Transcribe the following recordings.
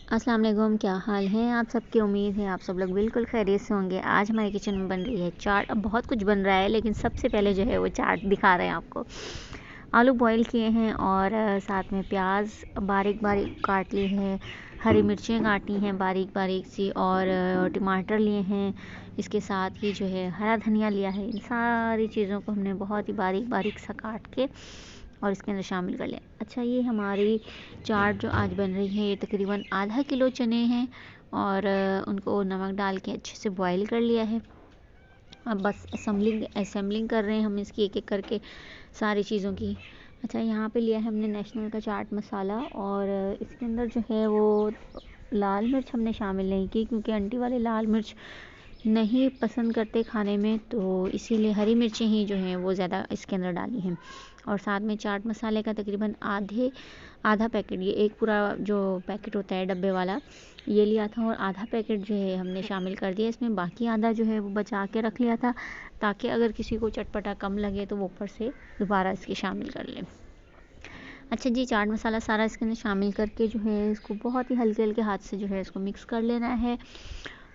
अस्सलाम वालेकुम, क्या हाल है आप सबकी। उम्मीद है आप सब लोग बिल्कुल खैरियत से होंगे। आज हमारे किचन में बन रही है चाट। अब बहुत कुछ बन रहा है लेकिन सबसे पहले जो है वो चाट दिखा रहे हैं आपको। आलू बॉईल किए हैं और साथ में प्याज बारीक बारीक काट ली है, हरी मिर्चें काटी हैं बारीक बारीक सी, और टमाटर लिए हैं। इसके साथ ही जो है हरा धनिया लिया है। इन सारी चीज़ों को हमने बहुत ही बारीक बारीक सा काट के और इसके अंदर शामिल कर लिया। अच्छा, ये हमारी चाट जो आज बन रही है ये तकरीबन आधा किलो चने हैं और उनको नमक डाल के अच्छे से बॉईल कर लिया है। अब बस असेंबलिंग कर रहे हैं हम इसकी एक एक करके सारी चीज़ों की। अच्छा, यहाँ पे लिया है हमने नेशनल का चाट मसाला और इसके अंदर जो है वो लाल मिर्च हमने शामिल नहीं की क्योंकि आंटी वाले लाल मिर्च नहीं पसंद करते खाने में, तो इसीलिए हरी मिर्चें ही जो हैं वो ज़्यादा इसके अंदर डाली हैं। और साथ में चाट मसाले का तकरीबन आधा पैकेट, ये एक पूरा जो पैकेट होता है डब्बे वाला ये लिया था और आधा पैकेट जो है हमने शामिल कर दिया इसमें। बाकी आधा जो है वो बचा के रख लिया था ताकि अगर किसी को चटपटा कम लगे तो वो ऊपर से दोबारा इसके शामिल कर लें। अच्छा जी, चाट मसाला सारा इसके अंदर शामिल करके जो है इसको बहुत ही हल्के हल्के हाथ से जो है इसको मिक्स कर लेना है।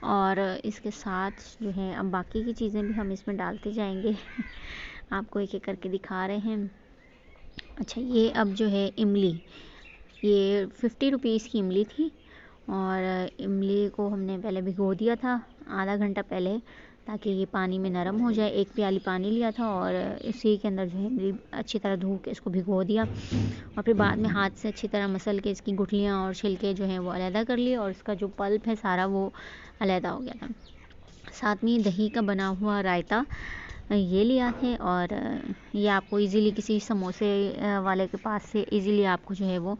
और इसके साथ जो है अब बाकी की चीज़ें भी हम इसमें डालते जाएंगे आपको एक एक करके दिखा रहे हैं। अच्छा, ये अब जो है इमली, ये 50 रुपीज़ की इमली थी और इमली को हमने पहले भिगो दिया था आधा घंटा पहले ताकि ये पानी में नरम हो जाए। एक प्याली पानी लिया था और इसी के अंदर जो है इमली अच्छी तरह धो के इसको भिगो दिया और फिर बाद में हाथ से अच्छी तरह मसल के इसकी गुठलियाँ और छिलके जो हैं वो अलहदा कर लिए और इसका जो पल्प है सारा वो अलहदा हो गया था। साथ में दही का बना हुआ रायता ये लिया थे और ये आपको इजीली किसी समोसे वाले के पास से इजीली आपको जो है वो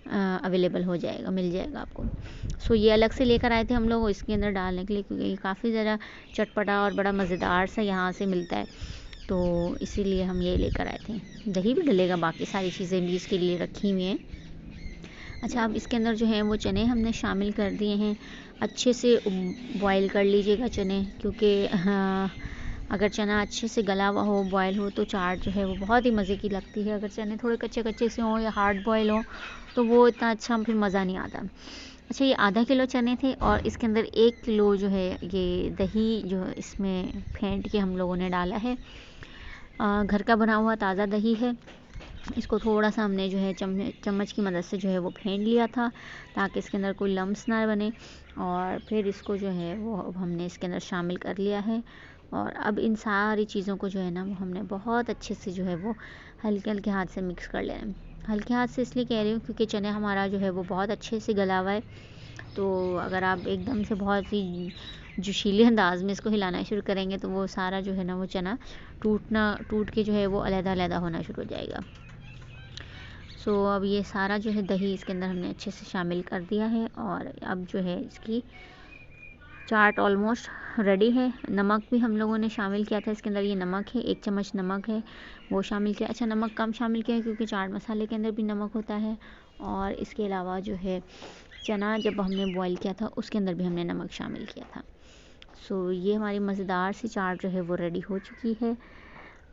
अवेलेबल हो जाएगा, मिल जाएगा आपको। सो ये अलग से लेकर आए थे हम लोग इसके अंदर डालने के लिए क्योंकि ये काफ़ी ज़्यादा चटपटा और बड़ा मज़ेदार सा यहाँ से मिलता है, तो इसीलिए हम ये लेकर आए थे। दही भी डलेगा, बाकी सारी चीज़ें भी इसके लिए रखी हुई हैं। अच्छा, अब इसके अंदर जो है वो चने हमने शामिल कर दिए हैं। अच्छे से बॉईल कर लीजिएगा चने, क्योंकि अगर चना अच्छे से गला हुआ हो, बॉयल हो, तो चाट जो है वो बहुत ही मज़े की लगती है। अगर चने थोड़े कच्चे कच्चे से हों या हार्ड बॉयल हो तो वो इतना अच्छा फिर मज़ा नहीं आता। अच्छा, ये आधा किलो चने थे और इसके अंदर 1 किलो जो है ये दही जो इसमें फेंट के हम लोगों ने डाला है। घर का बना हुआ ताज़ा दही है। इसको थोड़ा सा हमने जो है चम्मच की मदद से जो है वो फेंट लिया था ताकि इसके अंदर कोई लम्स ना बने। और फिर इसको जो है वो हमने इसके अंदर शामिल कर लिया है और अब इन सारी चीज़ों को जो है ना वो हमने बहुत अच्छे से जो है वो हल्के हल्के हाथ से मिक्स कर लेना है। हल्के हाथ से इसलिए कह रही हूँ क्योंकि चने हमारा जो है वो बहुत अच्छे से गला हुआ है, तो अगर आप एकदम से बहुत ही जोशीले अंदाज में इसको हिलाना शुरू करेंगे तो वो सारा जो है ना वो चना टूट के जो है वो अलग-अलग होना शुरू हो जाएगा। सो अब ये सारा जो है दही इसके अंदर हमने अच्छे से शामिल कर दिया है और अब जो है इसकी चाट ऑलमोस्ट रेडी है। नमक भी हम लोगों ने शामिल किया था इसके अंदर, ये नमक है, 1 चम्मच नमक है वो शामिल किया। अच्छा, नमक कम शामिल किया है क्योंकि चाट मसाले के अंदर भी नमक होता है और इसके अलावा जो है चना जब हमने बॉईल किया था उसके अंदर भी हमने नमक शामिल किया था। सो ये हमारी मज़ेदार सी चाट जो है वो रेडी हो चुकी है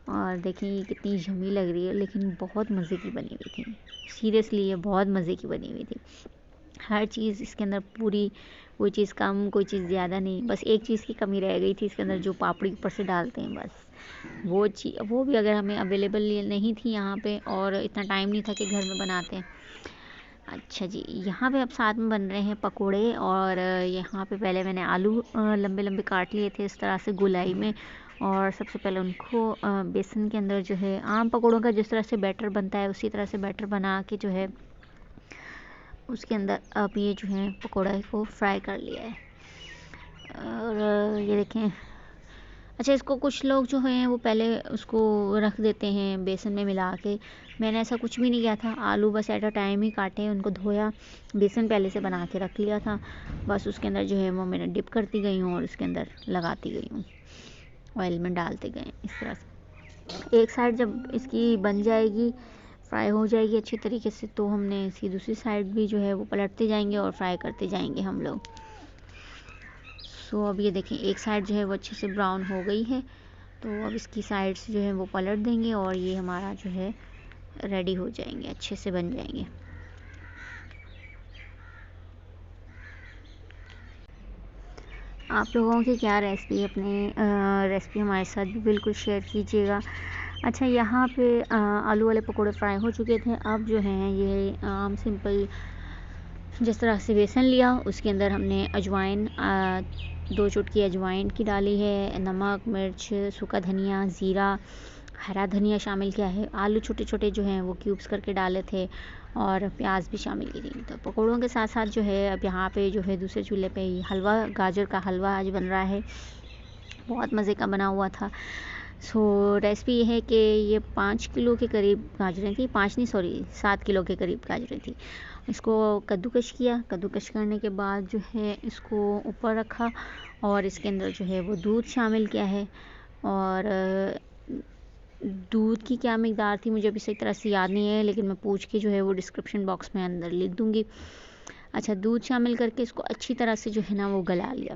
और देखें ये कितनी यम्मी लग रही है, लेकिन बहुत मज़े की बनी हुई थी। सीरियसली ये बहुत मज़े की बनी हुई थी। हर चीज़ इसके अंदर पूरी, कोई चीज़ कम कोई चीज़ ज़्यादा नहीं। बस एक चीज़ की कमी रह गई थी इसके अंदर, जो पापड़ी ऊपर से डालते हैं बस वो भी अगर हमें अवेलेबल नहीं थी यहाँ पे और इतना टाइम नहीं था कि घर में बनाते हैं। अच्छा जी, यहाँ पे अब साथ में बन रहे हैं पकोड़े और यहाँ पे पहले मैंने आलू लंबे लंबे काट लिए थे इस तरह से गोलाई में और सबसे पहले उनको बेसन के अंदर जो है आम पकोड़ों का जिस तरह से बैटर बनता है उसी तरह से बैटर बना के जो है उसके अंदर अब ये जो है पकोड़ा को फ्राई कर लिया है। और ये देखें। अच्छा, इसको कुछ लोग जो हैं वो पहले उसको रख देते हैं बेसन में मिला के। मैंने ऐसा कुछ भी नहीं किया था। आलू बस एट अ टाइम ही काटे, उनको धोया, बेसन पहले से बना के रख लिया था। बस उसके अंदर जो है वो मैंने डिप करती गई हूँ और उसके अंदर लगाती गई हूँ, ऑयल में डालते गए इस तरह से। एक साइड जब इसकी बन जाएगी, फ्राई हो जाएगी अच्छी तरीके से, तो हमने इसकी दूसरी साइड भी जो है वो पलटते जाएंगे और फ्राई करते जाएंगे हम लोग। सो अब ये देखें एक साइड जो है वो अच्छे से ब्राउन हो गई है, तो अब इसकी साइड्स जो है वो पलट देंगे और ये हमारा जो है रेडी हो जाएंगे, अच्छे से बन जाएंगे। आप लोगों की क्या रेसिपी, अपनी रेसिपी हमारे साथ भी बिल्कुल शेयर कीजिएगा। अच्छा, यहाँ पे आलू वाले पकोड़े फ्राई हो चुके थे। अब जो हैं ये सिंपल जिस तरह से बेसन लिया, उसके अंदर हमने अजवाइन 2 चुटकी अजवाइन की डाली है, नमक, मिर्च, सूखा धनिया, ज़ीरा, हरा धनिया शामिल किया है। आलू छोटे छोटे जो हैं वो क्यूब्स करके डाले थे और प्याज भी शामिल की थी। तो पकौड़ों के साथ साथ जो है अब यहाँ पे जो है दूसरे चूल्हे पे हलवा, गाजर का हलवा आज बन रहा है, बहुत मज़े का बना हुआ था। सो रेसिपी ये है कि ये 5 किलो के करीब गाजरें थी, 5 नहीं सॉरी 7 किलो के करीब गाजरें थी। इसको कद्दूकश किया, कद्दूकश करने के बाद जो है इसको ऊपर रखा और इसके अंदर जो है वो दूध शामिल किया है। और दूध की क्या मिकदार थी मुझे अभी सही तरह से याद नहीं है, लेकिन मैं पूछ के जो है वो डिस्क्रिप्शन बॉक्स में अंदर लिख दूँगी। अच्छा, दूध शामिल करके इसको अच्छी तरह से जो है ना वो गला लिया।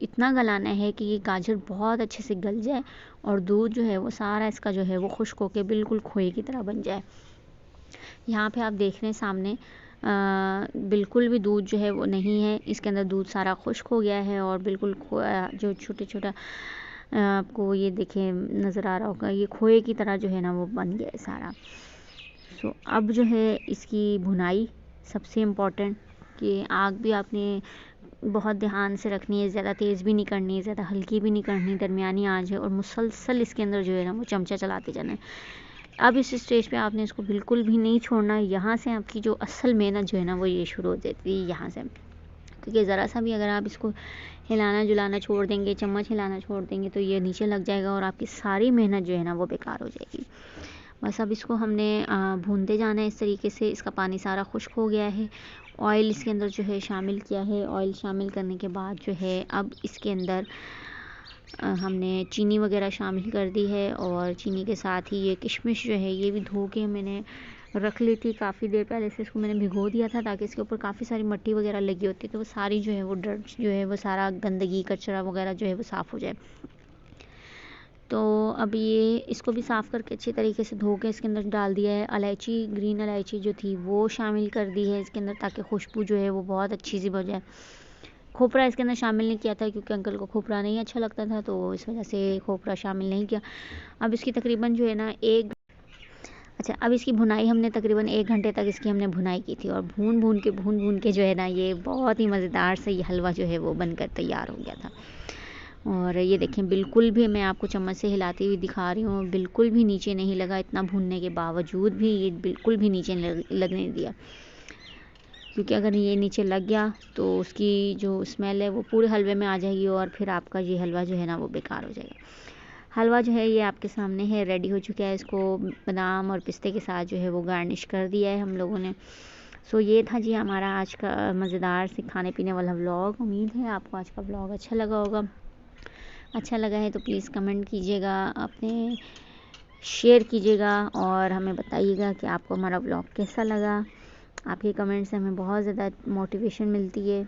इतना गलाना है कि ये गाजर बहुत अच्छे से गल जाए और दूध जो है वो सारा इसका जो है वो खुश्क होकर बिल्कुल खोए की तरह बन जाए। यहाँ पे आप देख रहे हैं सामने बिल्कुल भी दूध जो है वो नहीं है, इसके अंदर दूध सारा खुश्क हो गया है और बिल्कुल जो छोटे छोटा आपको ये देखें नज़र आ रहा होगा, ये खोए की तरह जो है ना वो बन गया है सारा। सो अब जो है इसकी भुनाई सबसे इम्पॉर्टेंट, कि आग भी आपने बहुत ध्यान से रखनी है, ज़्यादा तेज़ भी नहीं करनी है, ज़्यादा हल्की भी नहीं करनी, दरमियानी आंच है और मुसलसल इसके अंदर जो है ना वो चमचा चलाते जाना है। अब इस स्टेज पे आपने इसको बिल्कुल भी नहीं छोड़ना है। यहाँ से आपकी जो असल मेहनत जो है ना वो ये शुरू हो जाती है यहाँ से, क्योंकि ज़रा सा भी अगर आप इसको हिलाना जुलाना छोड़ देंगे, चम्मच हिलाना छोड़ देंगे तो ये नीचे लग जाएगा और आपकी सारी मेहनत जो है ना वो बेकार हो जाएगी। बस अब इसको हमने भूनते जाना है इस तरीके से। इसका पानी सारा खुश्क हो गया है। ऑयल इसके अंदर जो है शामिल किया है। ऑयल शामिल करने के बाद जो है अब इसके अंदर हमने चीनी वगैरह शामिल कर दी है और चीनी के साथ ही ये किशमिश जो है ये भी धो के मैंने रख ली थी काफ़ी देर पहले से। इसको मैंने भिगो दिया था ताकि इसके ऊपर काफ़ी सारी मिट्टी वगैरह लगी होती है, तो वो सारी जो है वो डर्ट जो है वो सारा गंदगी कचरा वगैरह जो है वो साफ़ हो जाए। तो अब ये इसको भी साफ़ करके अच्छी तरीके से धो के इसके अंदर डाल दिया है। इलायची, ग्रीन इलायची जो थी वो शामिल कर दी है इसके अंदर ताकि खुशबू जो है वो बहुत अच्छी सी हो जाए। खोपरा इसके अंदर शामिल नहीं किया था क्योंकि अंकल को खोपरा नहीं अच्छा लगता था, तो इस वजह से खोपरा शामिल नहीं किया। अब इसकी तकरीबन जो है ना अब इसकी भुनाई हमने तकरीबन 1 घंटे तक इसकी हमने भुनाई की थी और भून भून के जो है ना ये बहुत ही मज़ेदार से ये हलवा जो है वो बनकर तैयार हो गया था। और ये देखें बिल्कुल भी, मैं आपको चम्मच से हिलाती हुई दिखा रही हूँ, बिल्कुल भी नीचे नहीं लगा। इतना भूनने के बावजूद भी ये बिल्कुल भी नीचे लगने दिया, क्योंकि अगर ये नीचे लग गया तो उसकी जो स्मेल है वो पूरे हलवे में आ जाएगी और फिर आपका ये हलवा जो है ना वो बेकार हो जाएगा। हलवा जो है ये आपके सामने है, रेडी हो चुका है। इसको बादाम और पिस्ते के साथ जो है वो गार्निश कर दिया है हम लोगों ने। सो ये था जी हमारा आज का मज़ेदार से खाने पीने वाला व्लॉग। उम्मीद है आपको आज का व्लॉग अच्छा लगा होगा। अच्छा लगा है तो प्लीज़ कमेंट कीजिएगा, अपने शेयर कीजिएगा और हमें बताइएगा कि आपको हमारा व्लॉग कैसा लगा। आपके कमेंट से हमें बहुत ज़्यादा मोटिवेशन मिलती है।